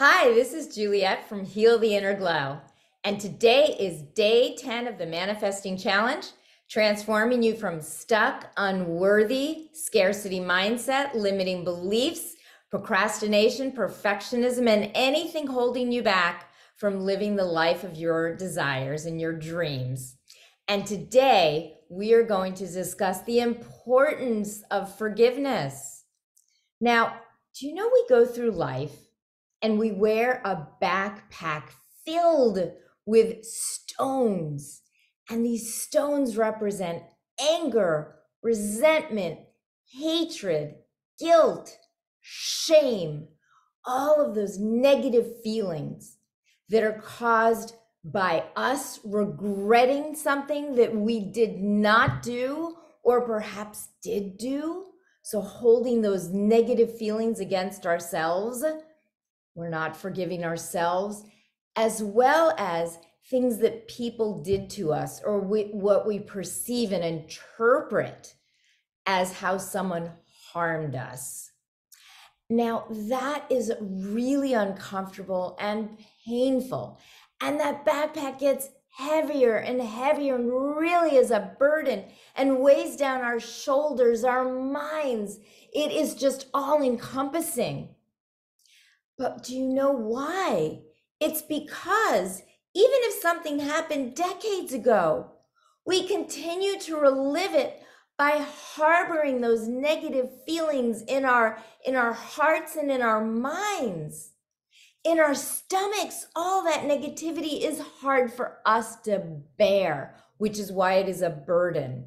Hi, this is Juliet from Heal the Inner Glow. And today is day 10 of the Manifesting Challenge, transforming you from stuck, unworthy, scarcity mindset, limiting beliefs, procrastination, perfectionism, and anything holding you back from living the life of your desires and your dreams. And today we are going to discuss the importance of forgiveness. Now, do you know we go through life and we wear a backpack filled with stones. And these stones represent anger, resentment, hatred, guilt, shame, all of those negative feelings that are caused by us regretting something that we did not do or perhaps did do. So holding those negative feelings against ourselves, we're not forgiving ourselves, as well as things that people did to us or what we perceive and interpret as how someone harmed us. Now, that is really uncomfortable and painful. And that backpack gets heavier and heavier and really is a burden and weighs down our shoulders, our minds. It is just all encompassing. But do you know why? It's because even if something happened decades ago, we continue to relive it by harboring those negative feelings in our hearts and in our minds. In our stomachs, all that negativity is hard for us to bear, which is why it is a burden.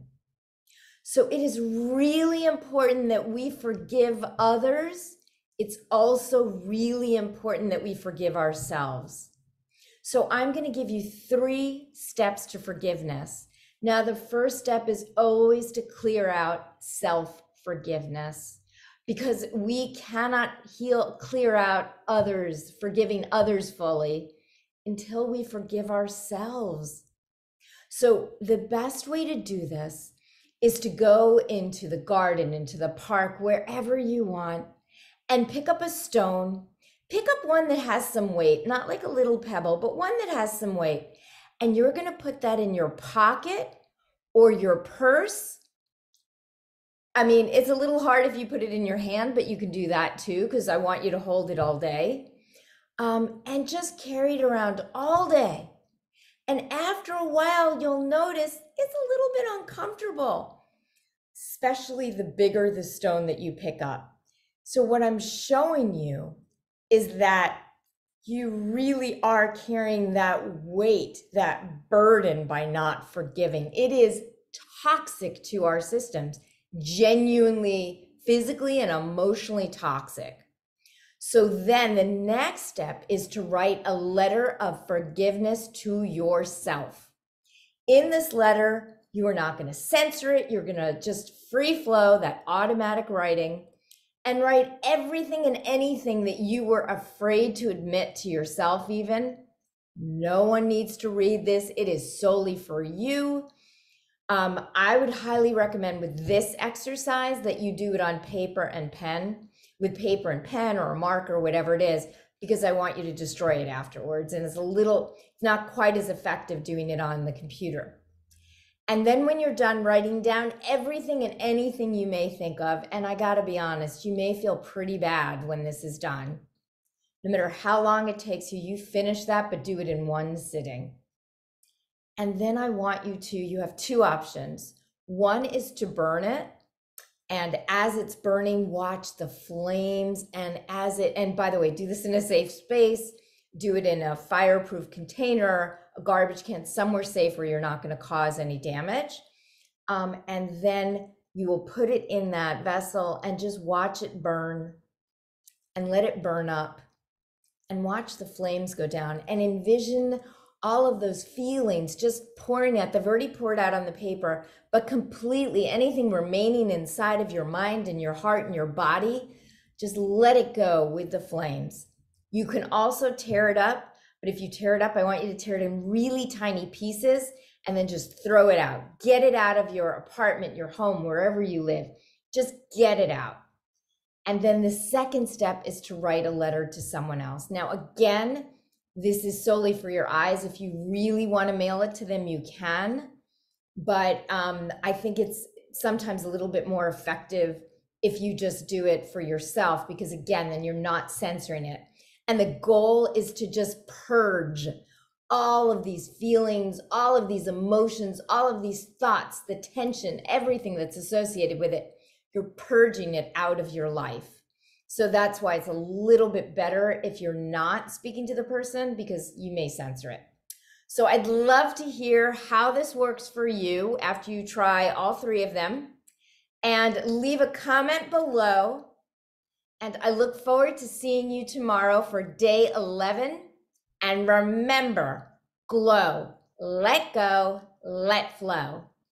So it is really important that we forgive others. It's also really important that we forgive ourselves. So I'm going to give you 3 steps to forgiveness. Now, the first step is always to clear out self-forgiveness, because we cannot clear out others, forgiving others fully, until we forgive ourselves. So the best way to do this is to go into the garden, into the park, wherever you want, and pick up a stone. Pick up one that has some weight, not like a little pebble, but one that has some weight. And you're going to put that in your pocket or your purse. I mean, it's a little hard if you put it in your hand, but you can do that too, because I want you to hold it all day. And just carry it around all day. And after a while, you'll notice it's a little bit uncomfortable, especially the bigger the stone that you pick up. So what I'm showing you is that you really are carrying that weight, that burden by not forgiving. It is toxic to our systems, genuinely physically and emotionally toxic. So then the next step is to write a letter of forgiveness to yourself. In this letter, you are not going to censor it. You're going to just free flow, that automatic writing, and write everything and anything that you were afraid to admit to yourself even. No one needs to read this. It is solely for you. I would highly recommend with this exercise that you do it on paper and pen, with paper and pen or a marker, whatever it is, because I want you to destroy it afterwards. And it's not quite as effective doing it on the computer. And then when you're done writing down everything and anything you may think of, and I gotta be honest, you may feel pretty bad when this is done. No matter how long it takes you, you finish that, but do it in one sitting. And then I want you have 2 options. One is to burn it. And as it's burning, watch the flames. And by the way, do this in a safe space, do it in a fireproof container, a garbage can, somewhere safe where you're not going to cause any damage. And then you will put it in that vessel and just watch it burn and let it burn up and watch the flames go down and envision all of those feelings just pouring out. They've already poured out on the paper, but completely anything remaining inside of your mind and your heart and your body, just let it go with the flames. You can also tear it up, but if you tear it up, I want you to tear it in really tiny pieces and then just throw it out. Get it out of your apartment, your home, wherever you live. Just get it out. And then the second step is to write a letter to someone else. Now, again, this is solely for your eyes. If you really want to mail it to them, you can. But I think it's sometimes a little bit more effective if you just do it for yourself, because again, then you're not censoring it. And the goal is to just purge all of these feelings, all of these emotions, all of these thoughts, the tension, everything that's associated with it. You're purging it out of your life. So that's why it's a little bit better if you're not speaking to the person, because you may censor it. So I'd love to hear how this works for you after you try all three of them, and leave a comment below. And I look forward to seeing you tomorrow for day 11. And remember, glow, let go, let flow.